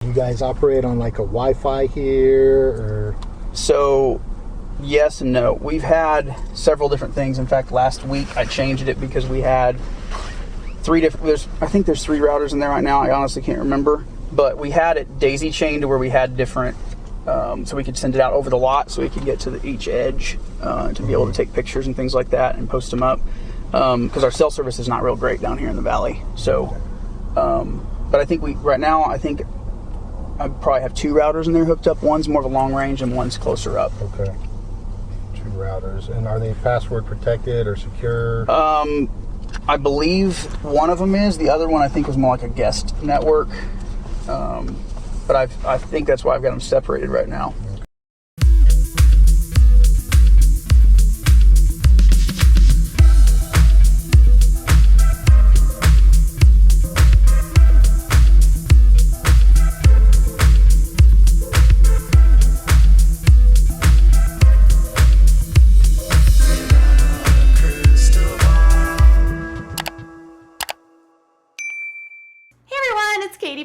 you guys operate on like a Wi-Fi here, or? So, yes and no. We've had several different things. In fact, last week I changed it because we had I think there's 3 routers in there right now. I honestly can't remember. But we had it daisy chained to where we had different, so we could send it out over the lot so we could get to each edge to be able to take pictures and things like that and post them up. Because our cell service is not real great down here in the valley. So, but I think right now I probably have 2 routers in there hooked up. One's more of a long range and one's closer up. Okay. 2 routers. And are they password protected or secure? I believe one of them is. The other one I think was more like a guest network. But I think that's why I've got them separated right now.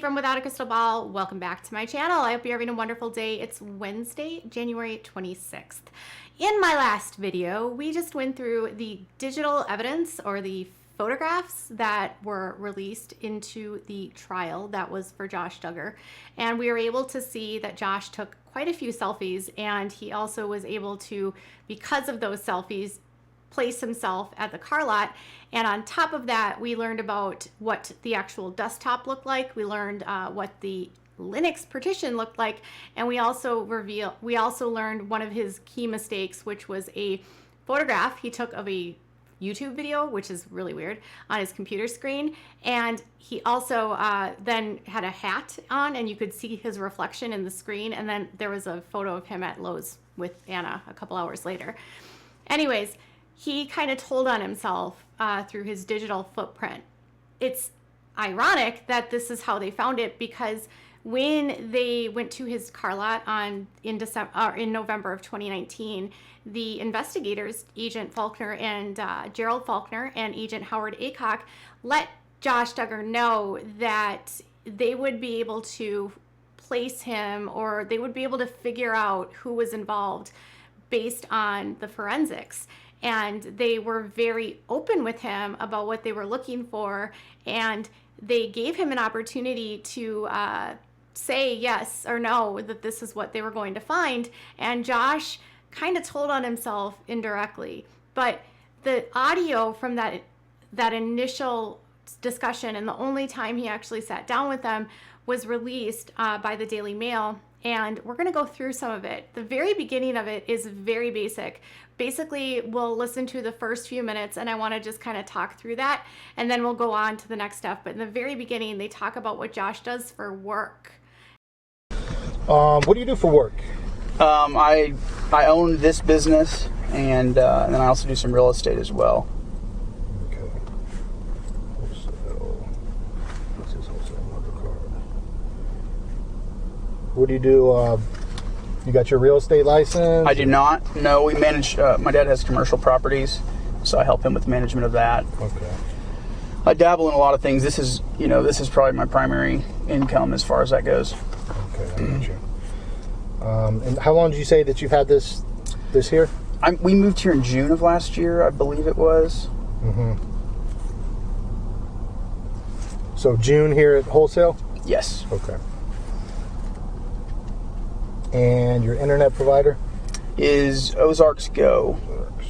From Without a Crystal Ball. Welcome back to my channel. I hope you're having a wonderful day. It's Wednesday, January 26th. In my last video, we just went through the digital evidence or the photographs that were released into the trial that was for Josh Duggar. And we were able to see that Josh took quite a few selfies, and he also was able to, because of those selfies, place himself at the car lot. And on top of that, we learned about what the actual desktop looked like. We learned what the Linux partition looked like, and we also learned one of his key mistakes, which was a photograph he took of a YouTube video, which is really weird, on his computer screen. And he also then had a hat on, and you could see his reflection in the screen. And then there was a photo of him at Lowe's with Anna a couple hours later. Anyways, he kind of told on himself through his digital footprint. It's ironic that this is how they found it, because when they went to his car lot in November of 2019, the investigators, Agent Faulkner and Gerald Faulkner and Agent Howard Aycock, let Josh Duggar know that they would be able to place him, or they would be able to figure out who was involved based on the forensics. And they were very open with him about what they were looking for, and they gave him an opportunity to say yes or no, that this is what they were going to find. And Josh kind of told on himself indirectly. But the audio from that initial discussion, and the only time he actually sat down with them, was released by the Daily Mail. And we're going to go through some of it. The very beginning of it is very basic. Basically, we'll listen to the first few minutes, and I want to just kind of talk through that, and then we'll go on to the next stuff. But in the very beginning, they talk about what Josh does for work. What do you do for work? I own this business, and then I also do some real estate as well. Okay. Wholesale. What's his wholesale number card? What do you do? You got your real estate license? I do not. No, we manage. My dad has commercial properties, so I help him with management of that. Okay. I dabble in a lot of things. This is probably my primary income as far as that goes. Okay, I got you. And how long did you say that you've had this here? We moved here in June of last year, I believe it was. Mm-hmm. So June here at Wholesale? Yes. Okay. And your internet provider? Is Ozarks Go. Ozarks.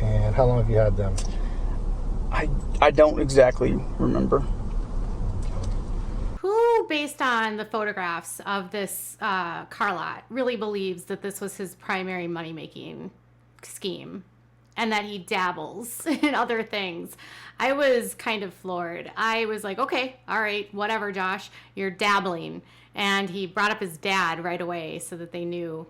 And how long have you had them? I don't exactly remember. Who, based on the photographs of this car lot, really believes that this was his primary money-making scheme and that he dabbles in other things? I was kind of floored. I was like, okay, all right, whatever, Josh, you're dabbling. And he brought up his dad right away so that they knew,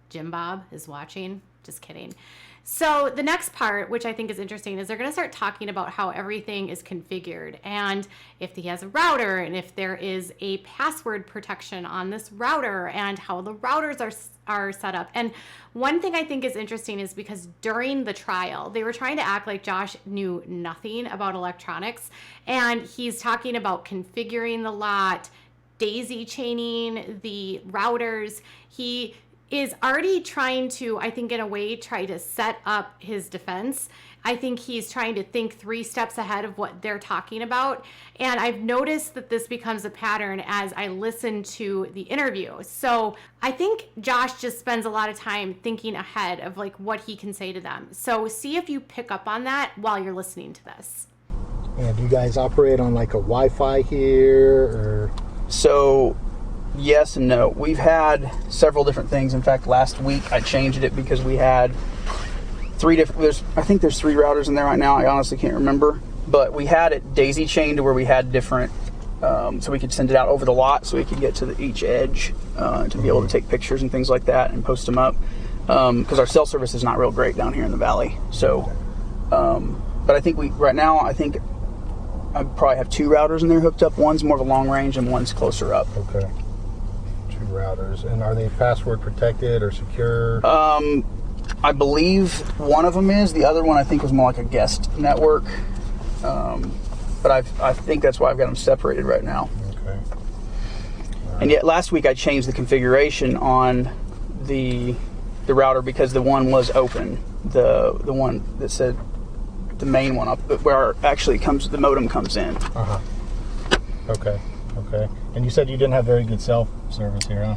Jim Bob is watching. Just kidding. So the next part, which I think is interesting, is they're going to start talking about how everything is configured and if he has a router and if there is a password protection on this router and how the routers are set up. And one thing I think is interesting is because during the trial, they were trying to act like Josh knew nothing about electronics, and he's talking about configuring the lot, daisy chaining the routers. He is already trying to, I think in a way, try to set up his defense. I think he's trying to think 3 steps ahead of what they're talking about. And I've noticed that this becomes a pattern as I listen to the interview. So I think Josh just spends a lot of time thinking ahead of like what he can say to them. So see if you pick up on that while you're listening to this. And do you guys operate on like a Wi-Fi here, or? So yes and no. We've had several different things. In fact, last week I changed it because we had 3 different, I think there's 3 routers in there right now. I honestly can't remember. But we had it daisy chained to where we had different, so we could send it out over the lot so we could get to each edge to be able to take pictures and things like that and post them up. Because our cell service is not real great down here in the valley. So, but I think right now, I think I probably have 2 routers in there hooked up. One's more of a long range and one's closer up. Okay. 2 routers. And are they password protected or secure? I believe one of them is. The other one I think was more like a guest network. But I think that's why I've got them separated right now. Okay. And yet last week I changed the configuration on the router because the one was open. The one that said the main one up where actually the modem comes in. Uh-huh. Okay. Okay. And you said you didn't have very good cell service here, huh?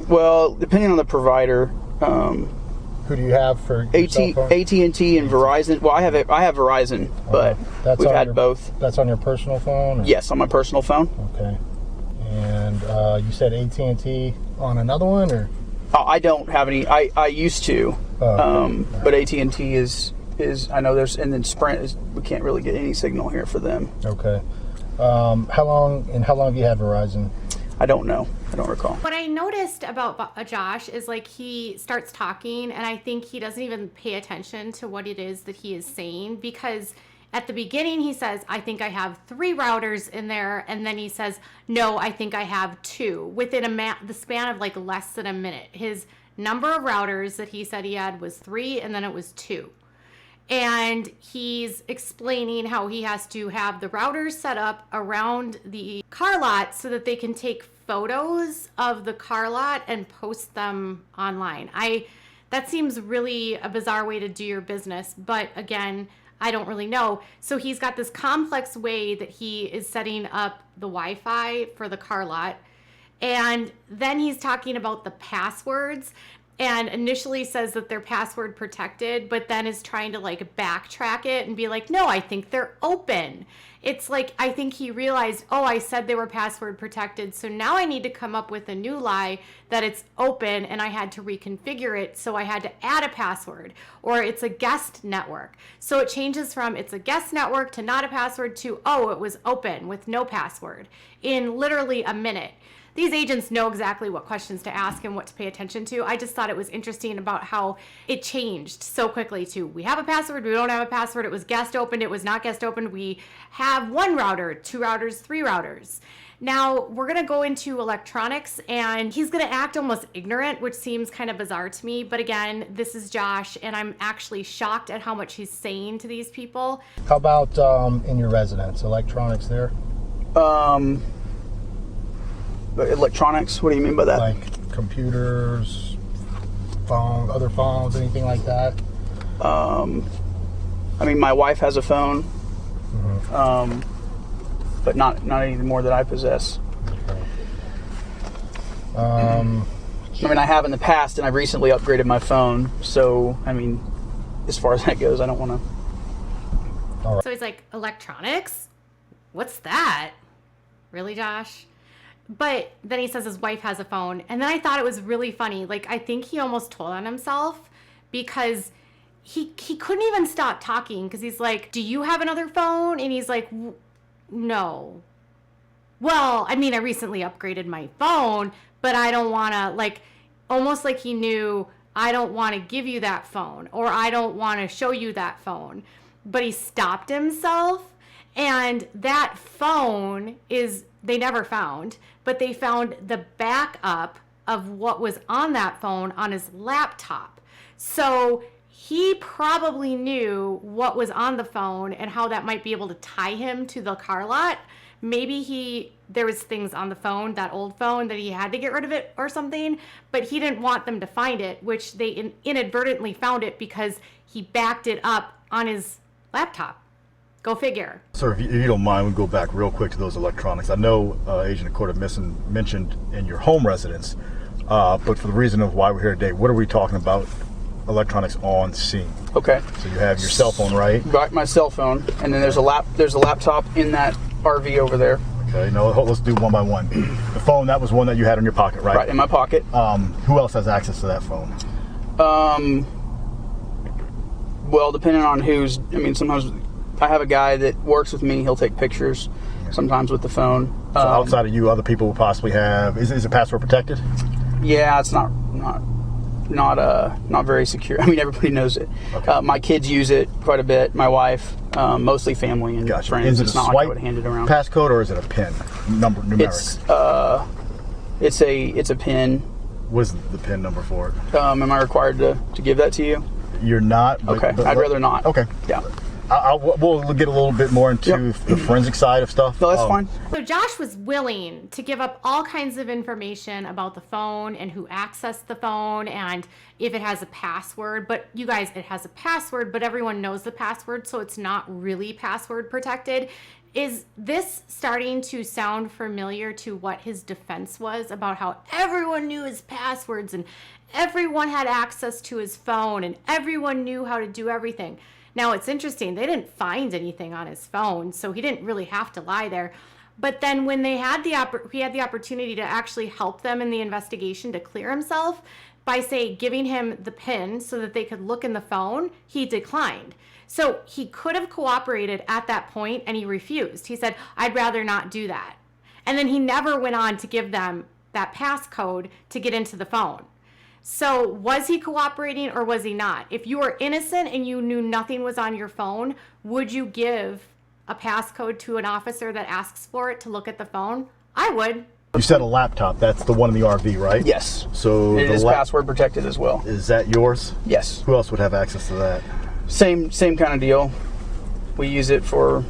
Well, depending on the provider, who do you have for your cell phone? AT&T and Verizon. Well, I have Verizon, but we've had both. That's on your personal phone? Or? Yes, on my personal phone. Okay. And you said AT&T on another one, or? I don't have any. I used to, Okay. but AT&T is I know there's, and then Sprint we can't really get any signal here for them. Okay. How long have you had Verizon? I don't know. I don't recall. What I noticed about Josh is like he starts talking and I think he doesn't even pay attention to what it is that he is saying, because at the beginning he says, I think I have 3 routers in there, and then he says, no, I think I have 2 within the span of like less than a minute. His number of routers that he said he had was 3, and then it was 2. And he's explaining how he has to have the routers set up around the car lot so that they can take photos of the car lot and post them online. That seems really a bizarre way to do your business, but again, I don't really know. So he's got this complex way that he is setting up the Wi-Fi for the car lot. And then he's talking about the passwords, and initially says that they're password protected, but then is trying to like backtrack it and be like, no, I think they're open. It's like, I think he realized, oh, I said they were password protected, so now I need to come up with a new lie that it's open, and I had to reconfigure it, so I had to add a password, or it's a guest network. So it changes from it's a guest network to not a password to, oh, it was open with no password in literally a minute. These agents know exactly what questions to ask and what to pay attention to. I just thought it was interesting about how it changed so quickly to, we have a password, we don't have a password, it was guest opened, it was not guest opened, we have 1 router, 2 routers, 3 routers. Now we're gonna go into electronics, and he's gonna act almost ignorant, which seems kind of bizarre to me. But again, this is Josh, and I'm actually shocked at how much he's saying to these people. How about in your residence, electronics there? Electronics? What do you mean by that? Like computers, phones, other phones, anything like that? I mean, my wife has a phone, but not any more that I possess. Okay. I mean, I have in the past, and I've recently upgraded my phone. So, I mean, as far as that goes, I don't want to. All right. So he's like, electronics? What's that? Really, Josh? But then he says his wife has a phone. And then I thought it was really funny. Like, I think he almost told on himself, because he couldn't even stop talking, because he's like, do you have another phone? And he's like, no. Well, I mean, I recently upgraded my phone, but I don't want to, like, almost like he knew I don't want to give you that phone, or I don't want to show you that phone. But he stopped himself, and that phone they never found, but they found the backup of what was on that phone on his laptop. So he probably knew what was on the phone and how that might be able to tie him to the car lot. Maybe there was things on the phone, that old phone, that he had to get rid of it or something, but he didn't want them to find it, which they inadvertently found it because he backed it up on his laptop. Go figure. Sir, if you don't mind, we go back real quick to those electronics. I know Agent Accorda mentioned in your home residence, but for the reason of why we're here today, what are we talking about? Electronics on scene. Okay. So you have your cell phone, right? Right, my cell phone, and then there's a laptop in that RV over there. Okay. No, let's do one by one. The phone, that was one that you had in your pocket, right? Right, in my pocket. Who else has access to that phone? Well, depending on sometimes I have a guy that works with me. He'll take pictures sometimes with the phone. So outside of you, other people will possibly have. Is it password protected? Yeah, it's not very secure. I mean, everybody knows it. Okay. My kids use it quite a bit. My wife, mostly family and Gotcha. friends. Is it It's a not swipe like I would hand it around. passcode, or is it a PIN numeric? It's a PIN. What is the PIN number for it? Am I required to give that to you? You're not. Okay, I'd rather not. Okay. Yeah. We'll get a little bit more into the forensic side of stuff. No, that's fine. So Josh was willing to give up all kinds of information about the phone and who accessed the phone and if it has a password. But you guys, it has a password, but everyone knows the password, so it's not really password protected. Is this starting to sound familiar to what his defense was about how everyone knew his passwords and everyone had access to his phone and everyone knew how to do everything? Now, it's interesting. They didn't find anything on his phone, so he didn't really have to lie there. But then when he had the opportunity to actually help them in the investigation to clear himself by, say, giving him the PIN so that they could look in the phone, he declined. So he could have cooperated at that point, and he refused. He said, I'd rather not do that. And then he never went on to give them that passcode to get into the phone. So was he cooperating or was he not? If you were innocent and you knew nothing was on your phone, would you give a passcode to an officer that asks for it to look at the phone? I would. You said a laptop. That's the one in the RV, right? Yes. So it is password protected as well. Is that yours? Yes. Who else would have access to that? Same kind of deal. We use it for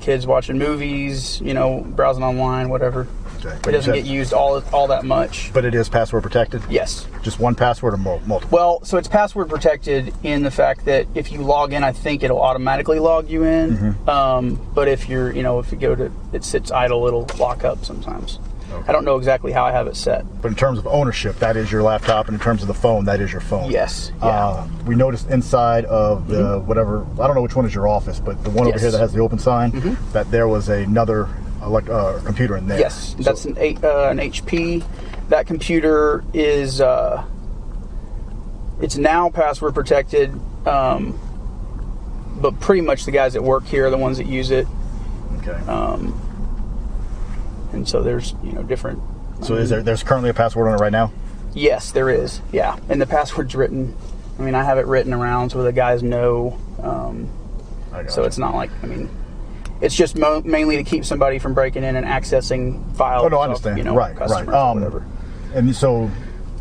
kids watching movies, browsing online, whatever. Okay. It doesn't get used all that much. But it is password protected? Yes. Just one password or multiple? Well, so it's password protected in the fact that if you log in, I think it'll automatically log you in. Mm-hmm. But if you're, if you go to, it sits idle, it'll lock up sometimes. Okay. I don't know exactly how I have it set. But in terms of ownership, that is your laptop, and in terms of the phone, that is your phone. Yes. Yeah. We noticed inside of the whatever, I don't know which one is your office, but the one over here that has the open sign, that there was another computer in there. Yes, that's an HP. That computer is it's now password protected, but pretty much the guys that work here are the ones that use it. Okay. And so there's different. So there's currently a password on it right now? Yes, there is. Yeah, and the password's written. I have it written around so the guys know. So it's not like it's just mainly to keep somebody from breaking in and accessing files. Oh no, I understand. Right. Whatever. And so,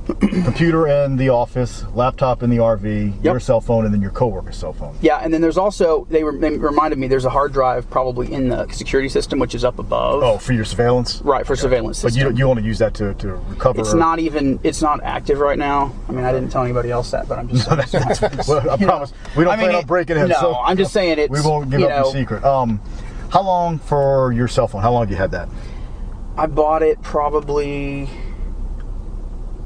computer in the office, laptop in the RV, your cell phone, and then your coworker's cell phone. Yeah, and then there's also, they reminded me, there's a hard drive probably in the security system, which is up above. Oh, for your surveillance? Right, for surveillance system. But you only use that to recover? It's not active right now. I didn't tell anybody else that, but I'm just saying. Well, I promise. We don't plan on breaking in. No, so I'm just saying it's. We won't give up your secret. How long for your cell phone? How long have you had that? I bought it probably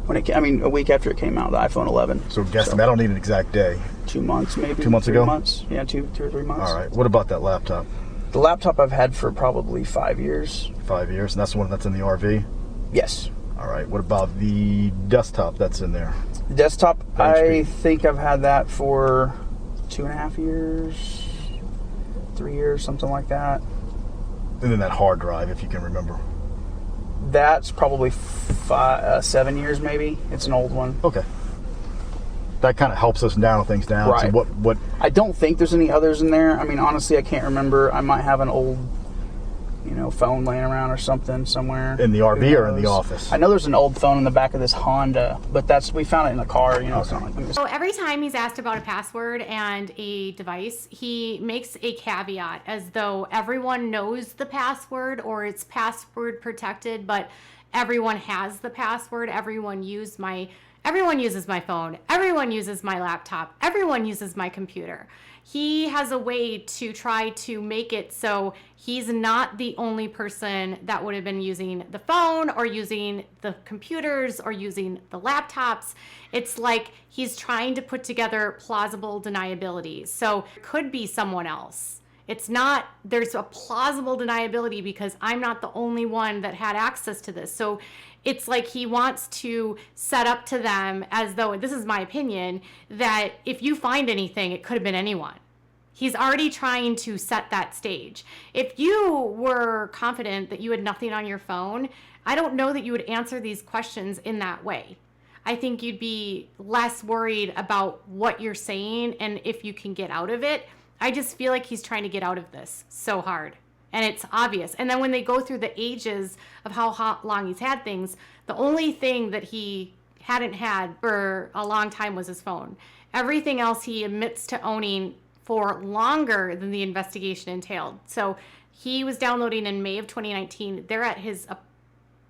a week after it came out, the iPhone 11. So guessing, I don't need an exact day. 2 months maybe. 2 months ago? 3 months. Yeah, 2 or 3 months. All right. What about that laptop? The laptop I've had for probably 5 years. 5 years, and that's the one that's in the RV? Yes. All right. What about the desktop that's in there? The desktop, I think I've had that for 2.5 years, 3 years, something like that. And then that hard drive, if you can remember. That's probably 7 years maybe. It's an old one. Okay. that kind of helps us narrow things down to Right. what I don't think there's any others in there. I mean, honestly, I can't remember. I might have an old, phone laying around or something somewhere. in the Who RV or in the knows? office. I know there's an old phone in the back of this Honda, but we found it in the car. It's not like So every time he's asked about a password and a device, he makes a caveat as though everyone knows the password or it's password protected, but everyone has the password. Everyone uses my phone. Everyone uses my laptop. Everyone uses my computer. He has a way to try to make it so he's not the only person that would have been using the phone or using the computers or using the laptops. It's like he's trying to put together plausible deniability. So it could be someone else. It's not, there's a plausible deniability because I'm not the only one that had access to this. So it's like he wants to set up to them as though, this is my opinion, that if you find anything, it could have been anyone. He's already trying to set that stage. If you were confident that you had nothing on your phone, I don't know that you would answer these questions in that way. I think you'd be less worried about what you're saying and if you can get out of it. I just feel like he's trying to get out of this so hard. And it's obvious. And then when they go through the ages of how long he's had things, the only thing that he hadn't had for a long time was his phone. Everything else he admits to owning for longer than the investigation entailed. So he was downloading in May of 2019. They're at his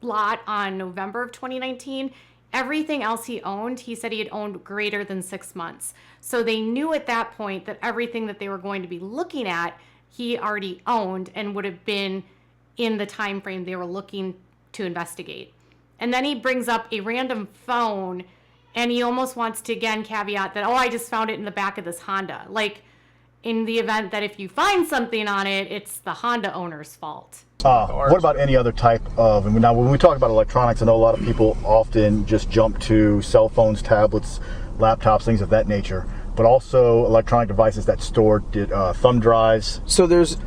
lot on November of 2019. Everything else he owned, he said he had owned greater than 6 months. So they knew at that point that everything that they were going to be looking at, he already owned and would have been in the time frame they were looking to investigate. And then he brings up a random phone and he almost wants to again caveat that, I just found it in the back of this Honda. Like, in the event that if you find something on it, it's the Honda owner's fault. What about any other type of, and now when we talk about electronics, I know a lot of people often just jump to cell phones, tablets, laptops, things of that nature, but also electronic devices that store thumb drives. So there's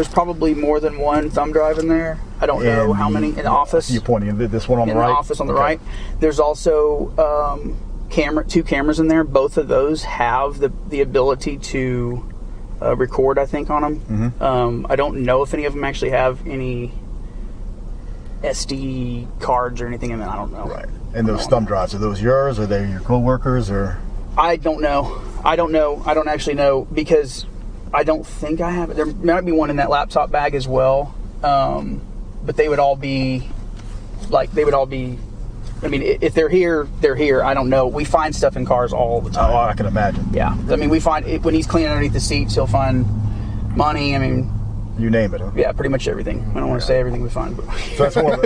probably more than one thumb drive in there. I don't know how many in the office. You're pointing at this one on the right? In the office on the right. There's also two cameras in there. Both of those have the ability to record, I think, on them. Mm-hmm. I don't know if any of them actually have any SD cards or anything in them. I don't know. Right. And those thumb drives, are those yours? Are they your co-workers? Or? I don't know. I don't actually know because I don't think I have it. There might be one in that laptop bag as well. But they would all be I mean, if they're here, they're here. I don't know. We find stuff in cars all the time. Oh, I can imagine. Yeah. I mean, we find when he's cleaning underneath the seats, he'll find money. I mean, you name it, huh? Yeah, pretty much everything. I don't want to say everything we find, but so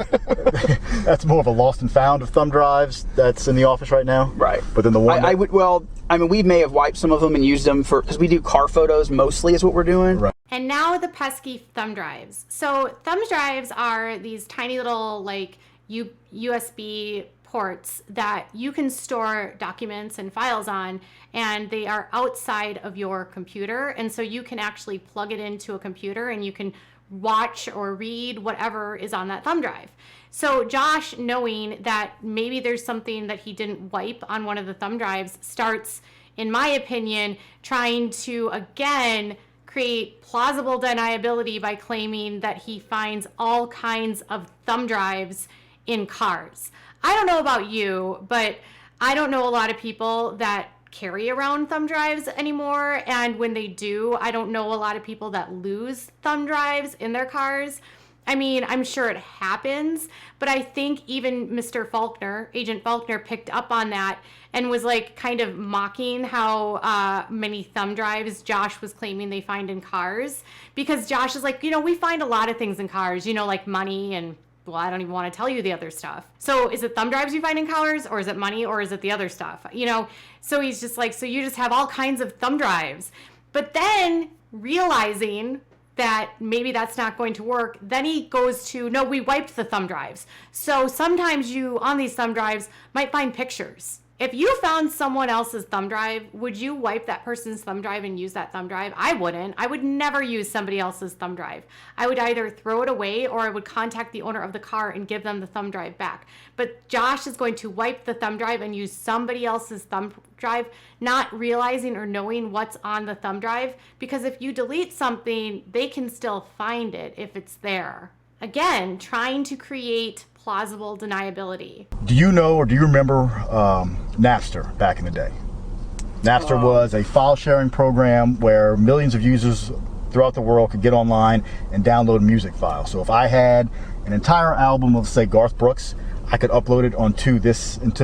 that's more of a lost and found of thumb drives that's in the office right now. Right. But then the one we may have wiped some of them and used them because we do car photos mostly is what we're doing. Right. And now the pesky thumb drives. So thumb drives are these tiny little USB ports that you can store documents and files on, and they are outside of your computer. And so you can actually plug it into a computer and you can watch or read whatever is on that thumb drive. So Josh, knowing that maybe there's something that he didn't wipe on one of the thumb drives, starts, in my opinion, trying to again create plausible deniability by claiming that he finds all kinds of thumb drives in cars. I don't know about you, but I don't know a lot of people that carry around thumb drives anymore. And when they do, I don't know a lot of people that lose thumb drives in their cars. I mean, I'm sure it happens, but I think even Mr. Faulkner, Agent Faulkner, picked up on that and was kind of mocking how many thumb drives Josh was claiming they find in cars. Because Josh is like, we find a lot of things in cars, like money and, well, I don't even want to tell you the other stuff. So is it thumb drives you find in cars, or is it money, or is it the other stuff? So he's just like, so you just have all kinds of thumb drives. But then realizing that maybe that's not going to work, then he goes to, no, we wiped the thumb drives. So sometimes you, on these thumb drives, might find pictures If you found someone else's thumb drive, would you wipe that person's thumb drive and use that thumb drive? I wouldn't. I would never use somebody else's thumb drive. I would either throw it away or I would contact the owner of the car and give them the thumb drive back. But Josh is going to wipe the thumb drive and use somebody else's thumb drive, not realizing or knowing what's on the thumb drive, because if you delete something, they can still find it if it's there. Again, trying to create plausible deniability. Do you know or do you remember Napster back in the day? Napster was a file sharing program where millions of users throughout the world could get online and download music files. So if I had an entire album of, say, Garth Brooks, I could upload it into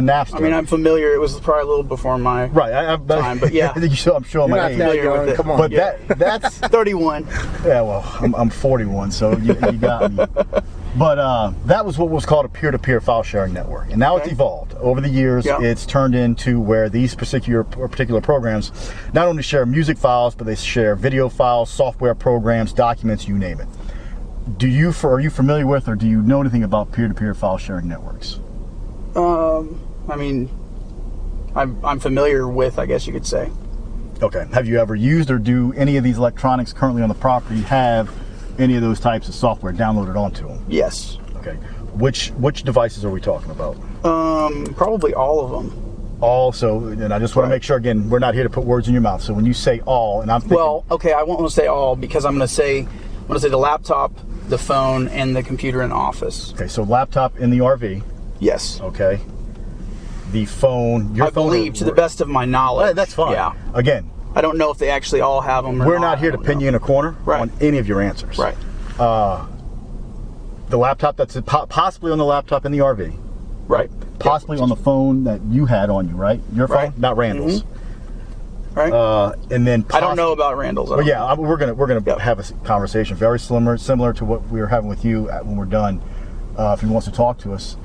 Napster. I mean, I'm familiar. It was probably a little before my time, but yeah. I'm sure my age. With it. Come on. But that's 31. Yeah, well, I'm 41, so you got me. But that was what was called a peer-to-peer file sharing network, and now it's evolved over the years. Yep. It's turned into where these particular programs not only share music files, but they share video files, software programs, documents, you name it. Are you familiar with, or do you know anything about peer-to-peer file sharing networks? I mean, I'm familiar with, I guess you could say. Okay. Have you ever used or do any of these electronics currently on the property have any of those types of software downloaded onto them? Yes. Okay. Which devices are we talking about? Probably all of them. All. So, and I just want to make sure, again, we're not here to put words in your mouth. So when you say all, and I'm thinking, well, okay, I won't want to say all because I'm going to say the laptop, the phone, and the computer in the office. Okay, so laptop in the RV. Yes. Okay. The phone. Your I phone believe, to the best of my knowledge. That's fine. Yeah. Again, I don't know if they actually all have them. we're not here to pin you in a corner on any of your answers. Right. The laptop that's possibly on the laptop in the RV. Right. Possibly on the phone that you had on you, right? Your phone, not Randall's. Right. And then I don't know about Randall's. Well, yeah, we're gonna have a conversation very similar to what we were having with you when we're done. If he wants to talk to us,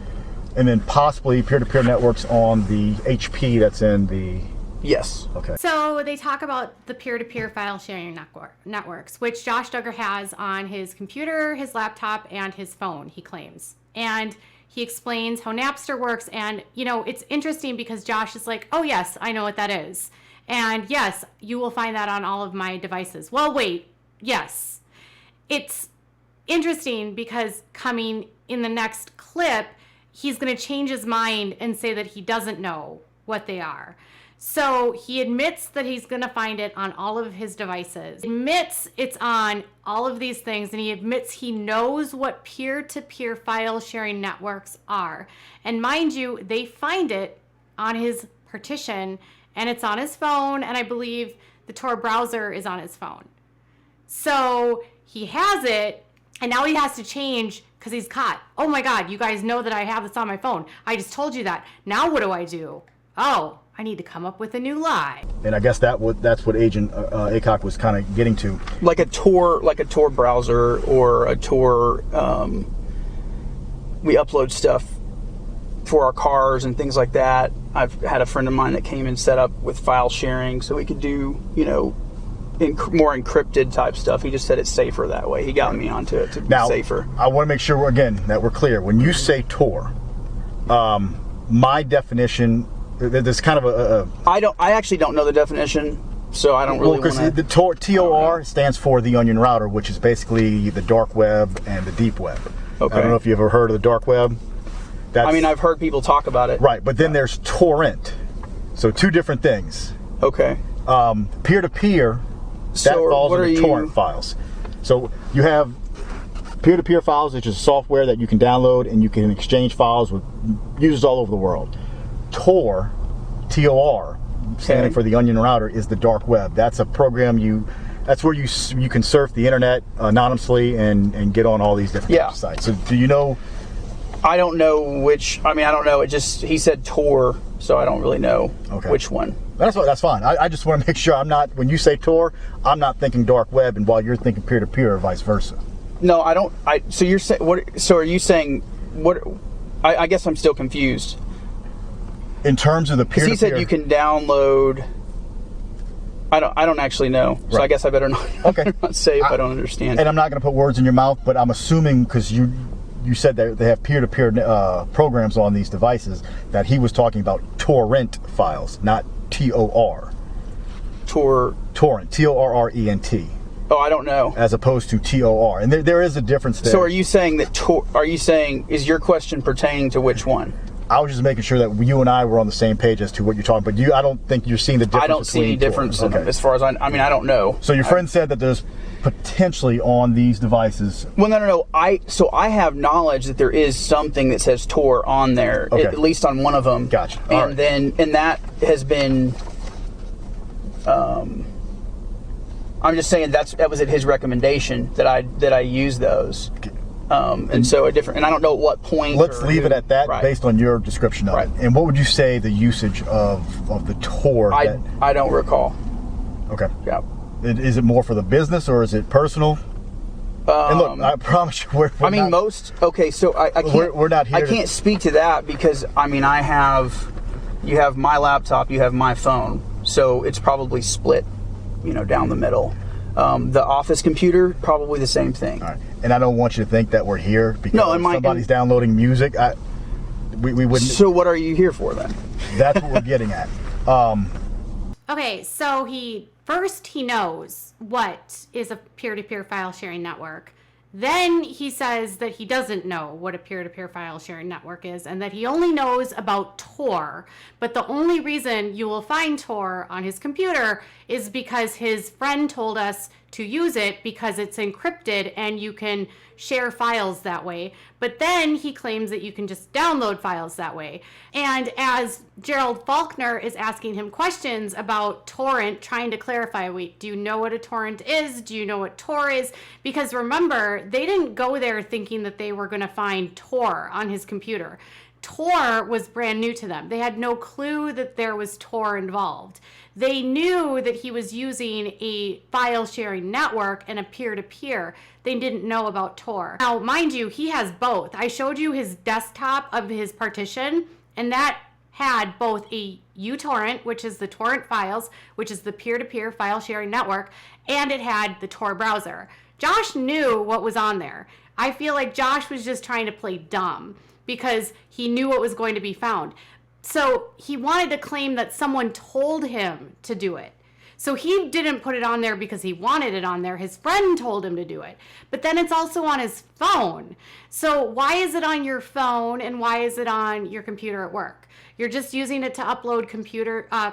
and then possibly peer-to-peer networks on the HP that's in the. Yes. Okay. So they talk about the peer-to-peer file sharing networks, which Josh Duggar has on his computer, his laptop, and his phone, he claims. And he explains how Napster works. And, you know, it's interesting because Josh is like, oh, yes, I know what that is. And yes, you will find that on all of my devices. Well, wait, yes. It's interesting because coming in the next clip, he's going to change his mind and say that he doesn't know what they are. So he admits that he's going to find it on all of his devices, admits it's on all of these things, and he admits he knows what peer-to-peer file sharing networks are. And mind you, they find it on his partition, and it's on his phone, and I believe the Tor browser is on his phone. So he has it, and now he has to change because he's caught. Oh my God, you guys know that I have this on my phone. I just told you that. Now what do I do? Oh, I need to come up with a new lie. And I guess that's what Agent Acock was kind of getting to. Like a Tor browser or a Tor. We upload stuff for our cars and things like that. I've had a friend of mine that came and set up with file sharing so we could do, you know, more encrypted type stuff. He just said it's safer that way. He got me onto it to be safer. I want to make sure again that we're clear. When you say Tor, my definition. There's kind of a I actually don't know the definition, so I don't really want to. The TOR stands for the Onion Router, which is basically the dark web and the deep web. Okay. I don't know if you've ever heard of the dark web. I mean, I've heard people talk about it. Right, but then there's torrent. So two different things. Okay. Peer-to-peer, that falls into torrent files. So you have peer-to-peer files, which is software that you can download and you can exchange files with users all over the world. Tor, T-O-R, standing for the Onion Router, is the dark web. That's a program that's where you can surf the internet anonymously and get on all these different sites. So do you know? I don't know which. I mean, I don't know. He said Tor, so I don't really know which one. That's fine. I just want to make sure I'm not. When you say Tor, I'm not thinking dark web, and while you're thinking peer-to-peer, or vice versa. No, I don't. So you're saying what? So are you saying what? I guess I'm still confused. In terms of the peer-to-peer, because he said you can download. I don't actually know, so I guess I better not. Not say if I don't understand. And I'm not going to put words in your mouth, but I'm assuming because you said that they have peer-to-peer programs on these devices, that he was talking about torrent files, not TOR. Torrent, T-O-R-R-E-N-T. Oh, I don't know. As opposed to TOR. And there is a difference there. So are you saying that, is your question pertaining to which one? I was just making sure that you and I were on the same page as to what you're talking about. But I don't think you're seeing the difference. I don't see any difference in them, as far as I mean, I don't know. So your friend said that there's potentially on these devices. Well, no. So I have knowledge that there is something that says Tor on there, at least on one of them. Gotcha. And that has been. I'm just saying that was at his recommendation that I use those. And so and I don't know at what point. Let's leave it at that, based on your description of it. And what would you say the usage of the Tor? I don't recall. Okay. Yeah. Is it more for the business or is it personal? And look, I promise you, we're so I can't. We're not here. I can't speak to that because I mean you have my laptop, you have my phone, so it's probably split, down the middle. The office computer, probably the same thing. All right. And I don't want you to think that we're here because somebody's downloading music. We wouldn't. So what are you here for then? That's what we're getting at. Okay, so he knows what is a peer-to-peer file sharing network. Then he says that he doesn't know what a peer-to-peer file sharing network is and that he only knows about Tor. But the only reason you will find Tor on his computer is because his friend told us to use it because it's encrypted and you can share files that way. But then he claims that you can just download files that way. And as Gerald Faulkner is asking him questions about torrent, trying to clarify, wait, do you know what a torrent is? Do you know what Tor is? Because remember, they didn't go there thinking that they were going to find Tor on his computer. Tor was brand new to them. They had no clue that there was Tor involved. They knew that he was using a file sharing network and a peer-to-peer. They didn't know about Tor. Now, mind you, he has both. I showed you his desktop of his partition, and that had both a uTorrent, which is the torrent files, which is the peer-to-peer file sharing network, and it had the Tor browser. Josh knew what was on there. I feel like Josh was just trying to play dumb because he knew what was going to be found. So he wanted to claim that someone told him to do it. So he didn't put it on there because he wanted it on there. His friend told him to do it. But then it's also on his phone. So why is it on your phone and why is it on your computer at work? You're just using it to upload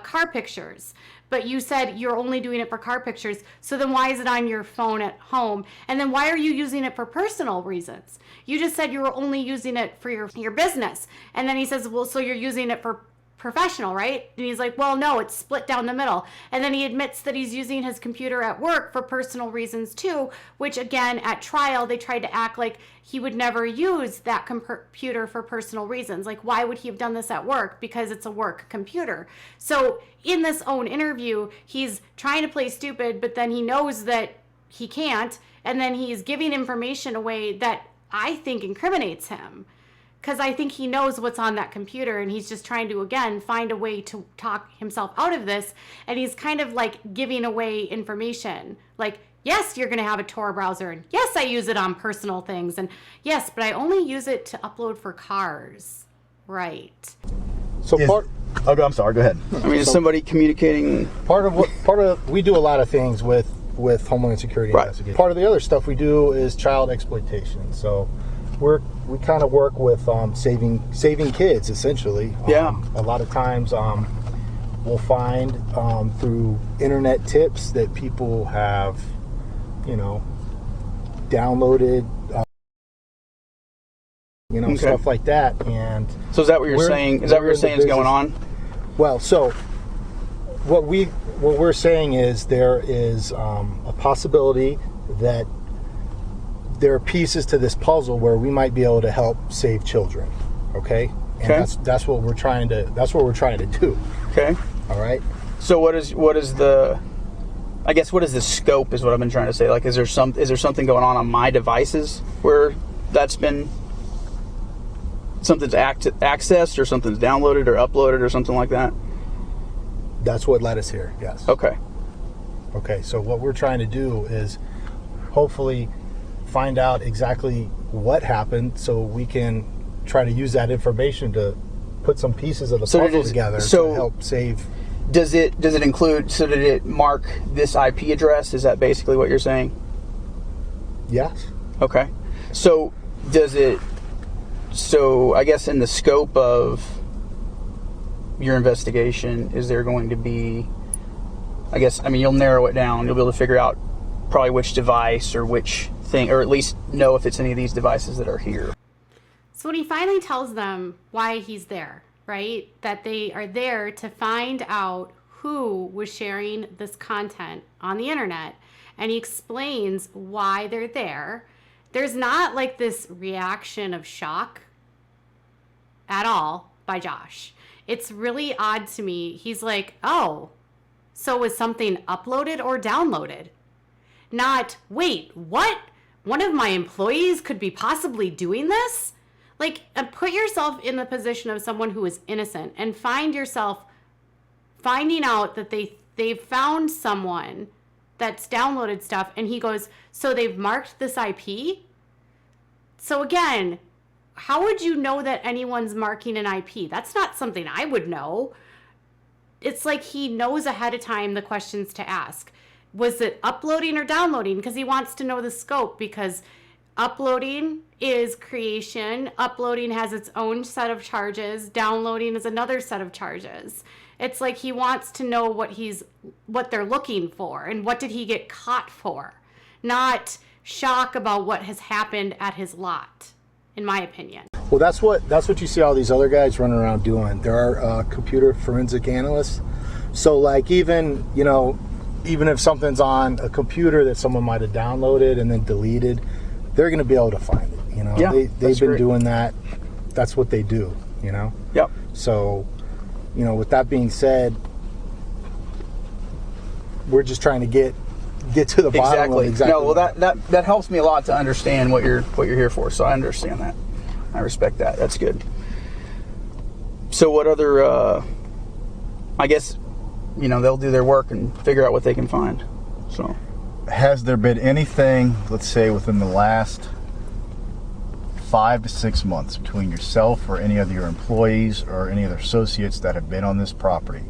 car pictures. But you said you're only doing it for car pictures. So then why is it on your phone at home? And then why are you using it for personal reasons? You just said you were only using it for your business. And then he says, well, so you're using it for professional, right? And he's like, well, no, it's split down the middle. And then he admits that he's using his computer at work for personal reasons too, which again, at trial, they tried to act like he would never use that computer for personal reasons. Like, why would he have done this at work? Because it's a work computer. So in this own interview, he's trying to play stupid, but then he knows that he can't. And then he's giving information away that I think incriminates him. Because I think he knows what's on that computer and he's just trying to, again, find a way to talk himself out of this. And he's kind of like giving away information. Like, yes, you're going to have a Tor browser. And yes, I use it on personal things. And yes, but I only use it to upload for cars. Right. So I'm sorry, go ahead. I mean, is somebody communicating? We do a lot of things with Homeland Security investigation. Part of the other stuff we do is child exploitation. So we kind of work with saving kids, essentially. Yeah. A lot of times we'll find through internet tips that people have, downloaded, stuff like that. And so is that what you're saying? Is that what you're saying is going on? Well, so what we're saying is there is a possibility that there are pieces to this puzzle where we might be able to help save children. Okay? And that's what we're trying to do. Okay. All right. So what is the scope is what I've been trying to say. Like, is there something going on my devices where that's been something's accessed or something's downloaded or uploaded or something like that? That's what led us here. Yes. Okay. Okay. So what we're trying to do is hopefully find out exactly what happened so we can try to use that information to put some pieces of the So puzzle together to help save. Does it include, so did it mark this IP address? Is that basically what you're saying? Yes. Okay. So I guess in the scope of your investigation, is there going to be, you'll narrow it down. You'll be able to figure out probably which device or which thing, or at least know if it's any of these devices that are here. So when he finally tells them why he's there, right, that they are there to find out who was sharing this content on the internet, and he explains why they're there, there's not like this reaction of shock at all by Josh. It's really odd to me. He's like, oh, so was something uploaded or downloaded? Not, wait, what? One of my employees could be possibly doing this? Like, put yourself in the position of someone who is innocent and find yourself finding out that they've found someone that's downloaded stuff, and he goes, so they've marked this IP? So again, how would you know that anyone's marking an IP? That's not something I would know. It's like he knows ahead of time the questions to ask. Was it uploading or downloading? Because he wants to know the scope, because uploading is creation. Uploading has its own set of charges. Downloading is another set of charges. It's like he wants to know what they're looking for and what did he get caught for, not shock about what has happened at his lot, in my opinion. Well, that's what you see all these other guys running around doing. There are computer forensic analysts. So like even if something's on a computer that someone might have downloaded and then deleted, they're going to be able to find it. Yeah, they've been doing that. That's what they do. Yep. So, with that being said, we're just trying to get to the bottom of exactly. No, well, that helps me a lot to understand what you're here for. So I understand that. I respect that. That's good. So what other? I guess they'll do their work and figure out what they can find. So, has there been anything, let's say, within the last 5 to 6 months between yourself or any of your employees or any other associates that have been on this property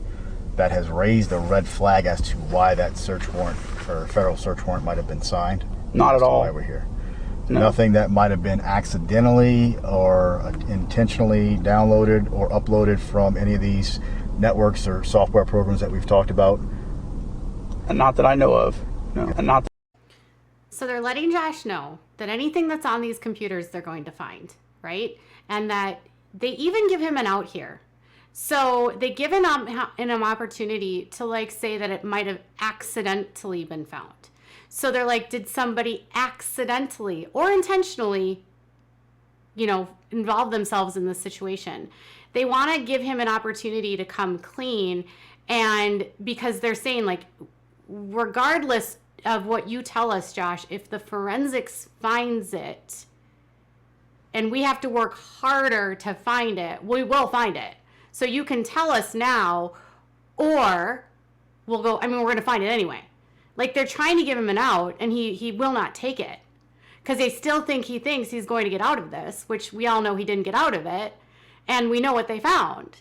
that has raised a red flag as to why that search warrant or federal search warrant might have been signed? Not at all. Why we're here. No. Nothing that might have been accidentally or intentionally downloaded or uploaded from any of these networks or software programs that we've talked about? And not that I know of. No. And not. So they're letting Josh know that anything that's on these computers they're going to find, right? And that they even give him an out here. So they give him an opportunity to say that it might have accidentally been found. So they're like, did somebody accidentally or intentionally, involve themselves in this situation? They want to give him an opportunity to come clean. And because they're saying, regardless of what you tell us, Josh, if the forensics finds it and we have to work harder to find it, we will find it. So you can tell us now, or we're going to find it anyway. They're trying to give him an out, and he will not take it. Because they still think he thinks he's going to get out of this, which we all know he didn't get out of it. And we know what they found.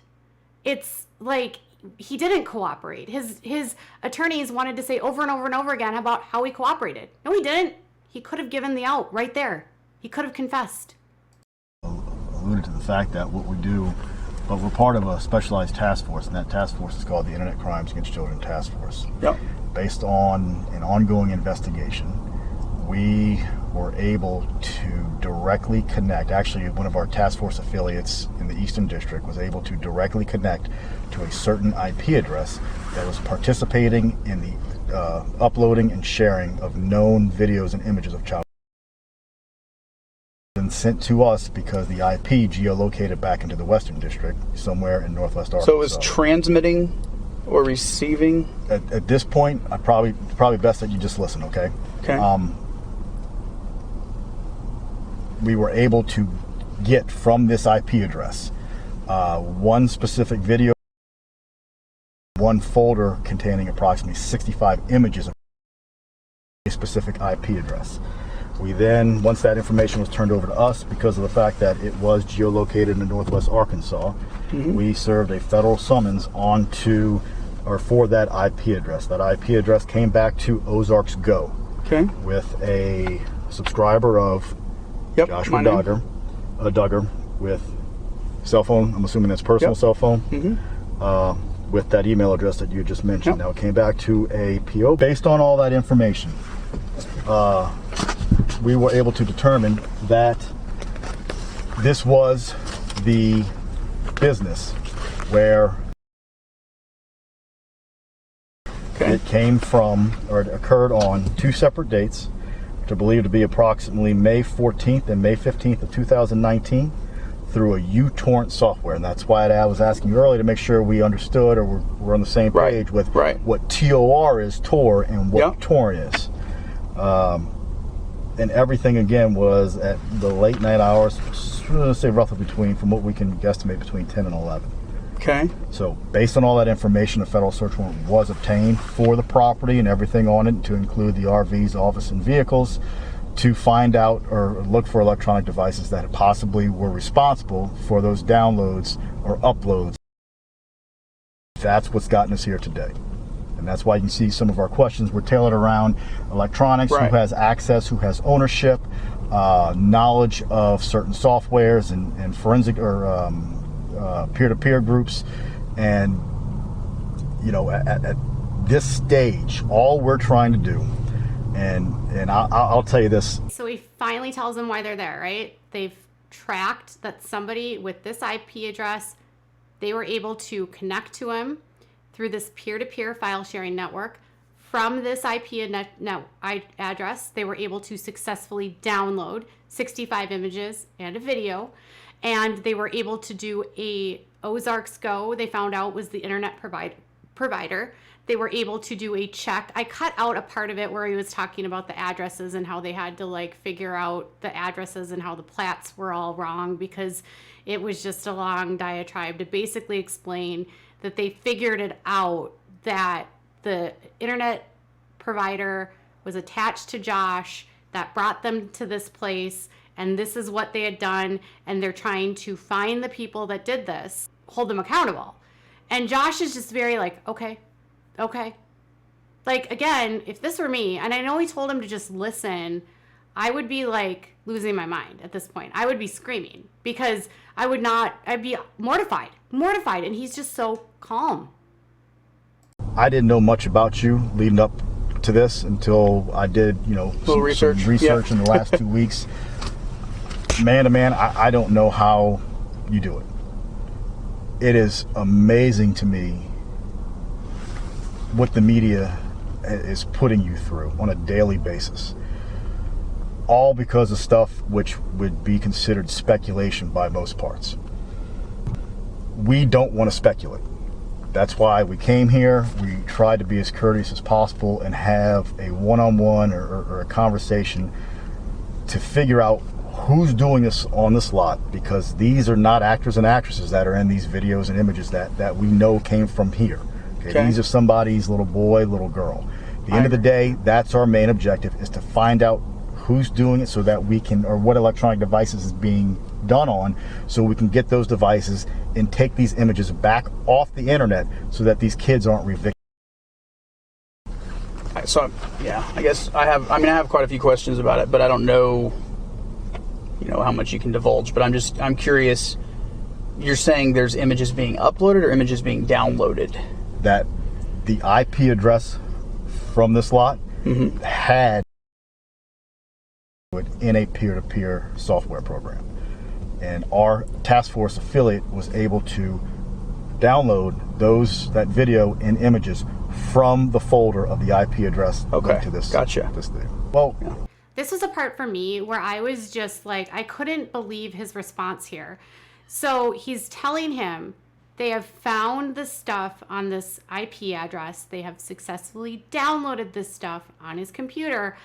It's like he didn't cooperate. His attorneys wanted to say over and over and over again about how he cooperated. No, he didn't. He could have given the out right there. He could have confessed. Alluded to the fact that what we do, but we're part of a specialized task force, and that task force is called the Internet Crimes Against Children Task Force. Yep. Based on an ongoing investigation, we were able to directly connect. Actually, one of our task force affiliates in the Eastern District was able to directly connect to a certain IP address that was participating in the uploading and sharing of known videos and images of child and sent to us because the IP geolocated back into the Western District, somewhere in Northwest Arkansas. So it was transmitting or receiving? At this point, I probably best that you just listen, okay? Okay. We were able to get from this IP address one specific video, one folder containing approximately 65 images of a specific IP address. We then, once that information was turned over to us, because of the fact that it was geolocated in northwest Arkansas, we served a federal summons onto, or for that IP address. That IP address came back to Ozarks Go. Okay. With a subscriber of Joshua Duggar, with cell phone. I'm assuming that's personal cell phone. With that email address that you just mentioned. Now it came back to a PO. Based on all that information, we were able to determine that this was the business where it came from, or it occurred on 2 separate dates, which are believed to be approximately May 14th and May 15th of 2019, through a uTorrent software. And that's why I was asking you earlier to make sure we understood, or we're on the same page with what TOR is, Tor, and what torrent is. And everything again was at the late night hours, let's say roughly between, from what we can guesstimate, between 10 and 11. Okay. So based on all that information, a federal search warrant was obtained for the property and everything on it, to include the RVs, office, and vehicles, to find out or look for electronic devices that possibly were responsible for those downloads or uploads. That's what's gotten us here today. And that's why you can see some of our questions were tailored around electronics, who has access, who has ownership, knowledge of certain softwares and forensic or peer-to-peer groups. And you know, at this stage, all we're trying to do, and I'll tell you this. So he finally tells them why they're there, right? They've tracked that somebody with this IP address, they were able to connect to him through this peer-to-peer file sharing network. From this IP address, they were able to successfully download 65 images and a video, and they were able to do a Ozarks Go, they found out, was the internet provider. They were able to do a check. I cut out a part of it where he was talking about the addresses and how they had to like figure out the addresses and how the plats were all wrong, because it was just a long diatribe to basically explain that they figured it out, that the internet provider was attached to Josh, that brought them to this place, and this is what they had done, and they're trying to find the people that did this, hold them accountable. And Josh is just very like, okay. Like, again, if this were me, and I know he told him to just listen, I would be like losing my mind at this point. I would be screaming, because I'd be mortified, and he's just so calm. I didn't know much about you leading up to this until I did, some research in the last 2 weeks. Man to man, I don't know how you do it. It is amazing to me what the media is putting you through on a daily basis. All because of stuff which would be considered speculation by most parts. We don't want to speculate. That's why we came here. We tried to be as courteous as possible and have a one-on-one or a conversation to figure out who's doing this on this lot, because these are not actors and actresses that are in these videos and images that we know came from here. Okay? These are somebody's little boy, little girl. At the end of the day, that's our main objective, is to find out who's doing it, so that we can, or what electronic devices is being done on, so we can get those devices and take these images back off the internet, so that these kids aren't revictimized. So yeah, I guess I have quite a few questions about it, but I don't know, how much you can divulge. But I'm curious. You're saying there's images being uploaded or images being downloaded? That the IP address from this lot had in a peer-to-peer software program, and our task force affiliate was able to download that video and images from the folder of the IP address linked to this. Gotcha. This thing. Well, This was a part for me where I was just like, I couldn't believe his response here. So he's telling him they have found the stuff on this IP address. They have successfully downloaded this stuff on his computer.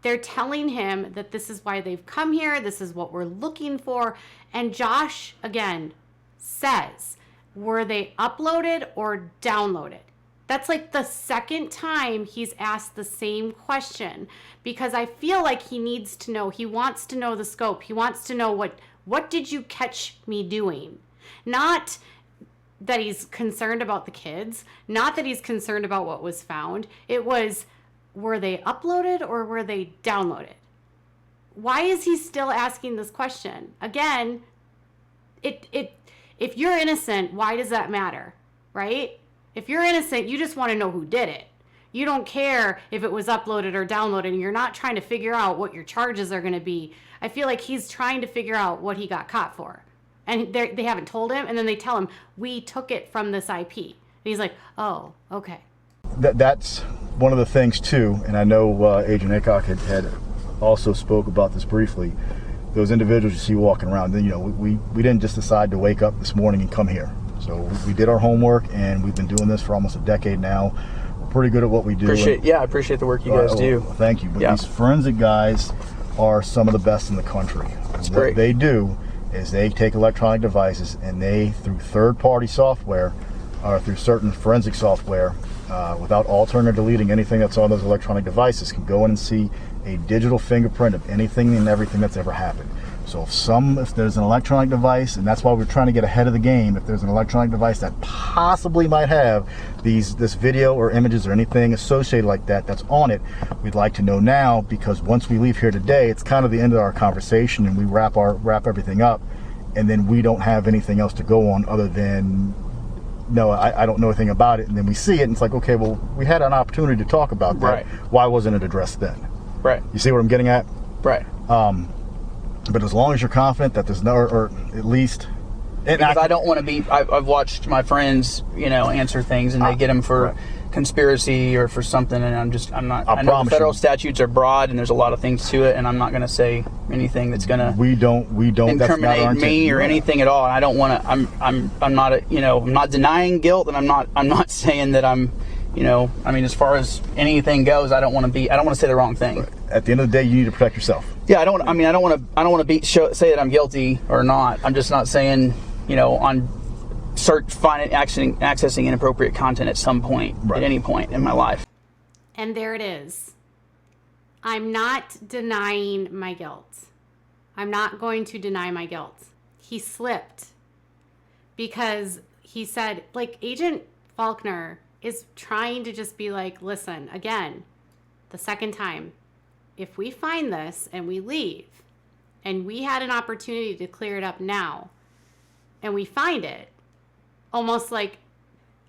They're telling him that this is why they've come here. This is what we're looking for. And Josh, again, says, were they uploaded or downloaded? That's like the second time he's asked the same question, because I feel like he needs to know. He wants to know the scope. He wants to know what did you catch me doing? Not that he's concerned about the kids, not that he's concerned about what was found. It was, were they uploaded or were they downloaded? Why is he still asking this question? Again, if you're innocent, why does that matter, right? If you're innocent, you just want to know who did it. You don't care if it was uploaded or downloaded, and you're not trying to figure out what your charges are going to be. I feel like he's trying to figure out what he got caught for. And they haven't told him, and then they tell him, we took it from this IP. And he's like, oh, okay. That's one of the things, too, and I know Agent Aycock had also spoke about this briefly. Those individuals you see walking around, you know, we didn't just decide to wake up this morning and come here. So we did our homework, and we've been doing this for almost a decade now. We're pretty good at what we do. I appreciate the work you guys do. Thank you. But these forensic guys are some of the best in the country. That's what great. They do is they take electronic devices and they, through third-party software, or through certain forensic software, without altering or deleting anything that's on those electronic devices, can go in and see a digital fingerprint of anything and everything that's ever happened. So if there's an electronic device, and that's why we're trying to get ahead of the game, if there's an electronic device that possibly might have this video or images or anything associated like that that's on it, we'd like to know now, because once we leave here today, it's kind of the end of our conversation, and we wrap everything up, and then we don't have anything else to go on other than, no, I don't know anything about it. And then we see it, and it's like, okay, well, we had an opportunity to talk about that. Right. Why wasn't it addressed then? Right. You see what I'm getting at? Right. But as long as you're confident that there's no, or at least... Because I don't want to be... I've watched my friends, you know, answer things, and they get them for conspiracy or for something, and I'm not... I know the federal statutes are broad, and there's a lot of things to it, and I'm not going to say anything that's going to... We don't incriminate me or anything at all. And I don't want to... I'm not I'm not denying guilt, and I'm not saying that I'm... You know, I mean, as far as anything goes, I don't want to say the wrong thing. At the end of the day, you need to protect yourself. Yeah, I don't want to say that I'm guilty or not. I'm just not saying, you know, on accessing inappropriate content at some point, at any point in my life. And there it is. I'm not denying my guilt. I'm not going to deny my guilt. He slipped because he said, like, Agent Faulkner is trying to just be like, listen, again, the second time, if we find this and we leave, and we had an opportunity to clear it up now, and we find it, almost like,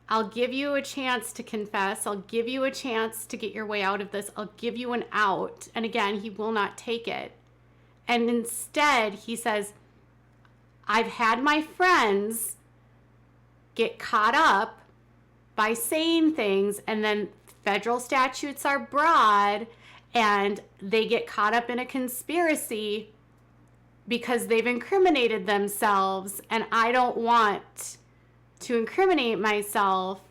I'll give you a chance to confess, I'll give you a chance to get your way out of this, I'll give you an out, and again, he will not take it. And instead, he says, I've had my friends get caught up by saying things, and then federal statutes are broad, and they get caught up in a conspiracy because they've incriminated themselves, and I don't want to incriminate myself,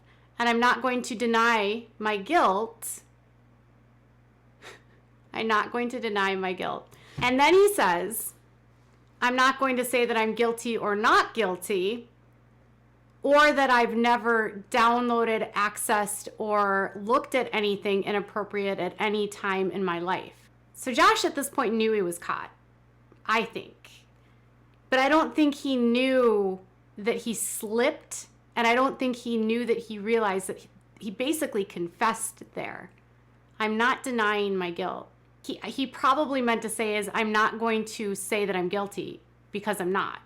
and I'm not going to deny my guilt. I'm not going to deny my guilt. And then he says, I'm not going to say that I'm guilty or not guilty, or that I've never downloaded, accessed, or looked at anything inappropriate at any time in my life. So Josh at this point knew he was caught, I think. But I don't think he knew that he slipped, and I don't think he knew that he realized that he basically confessed there. I'm not denying my guilt. He probably meant to say is, I'm not going to say that I'm guilty because I'm not,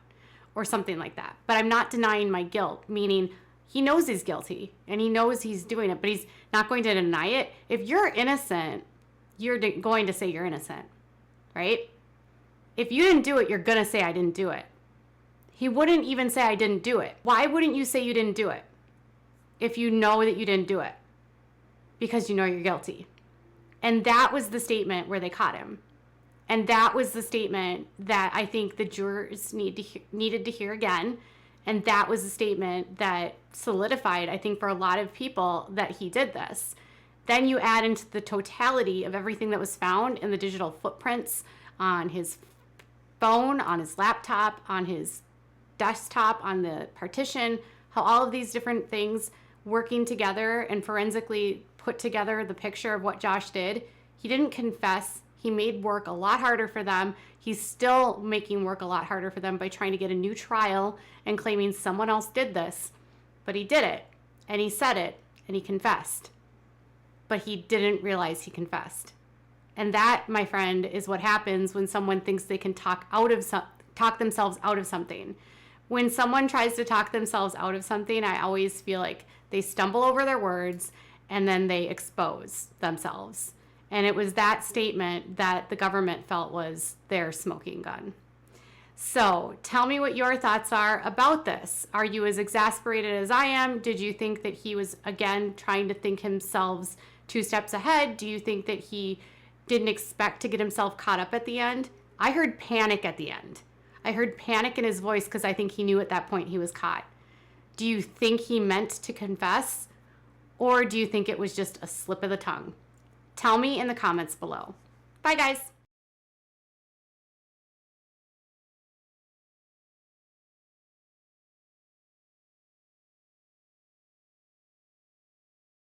or something like that. But I'm not denying my guilt, meaning he knows he's guilty and he knows he's doing it, but he's not going to deny it. If you're innocent, you're going to say you're innocent, right? If you didn't do it, you're going to say I didn't do it. He wouldn't even say I didn't do it. Why wouldn't you say you didn't do it if you know that you didn't do it? Because you know you're guilty. And that was the statement where they caught him. And that was the statement that I think the jurors needed to hear again. And that was the statement that solidified, I think, for a lot of people that he did this. Then you add into the totality of everything that was found in the digital footprints on his phone, on his laptop, on his desktop, on the partition, how all of these different things working together and forensically put together the picture of what Josh did. He didn't confess. He made work a lot harder for them. He's still making work a lot harder for them by trying to get a new trial and claiming someone else did this. But he did it, and he said it, and he confessed. But he didn't realize he confessed. And that, my friend, is what happens when someone thinks they can talk themselves out of something. When someone tries to talk themselves out of something, I always feel like they stumble over their words and then they expose themselves. And it was that statement that the government felt was their smoking gun. So tell me what your thoughts are about this. Are you as exasperated as I am? Did you think that he was, again, trying to think himself 2 steps ahead? Do you think that he didn't expect to get himself caught up at the end? I heard panic at the end. I heard panic in his voice because I think he knew at that point he was caught. Do you think he meant to confess? Or do you think it was just a slip of the tongue? Tell me in the comments below. Bye, guys.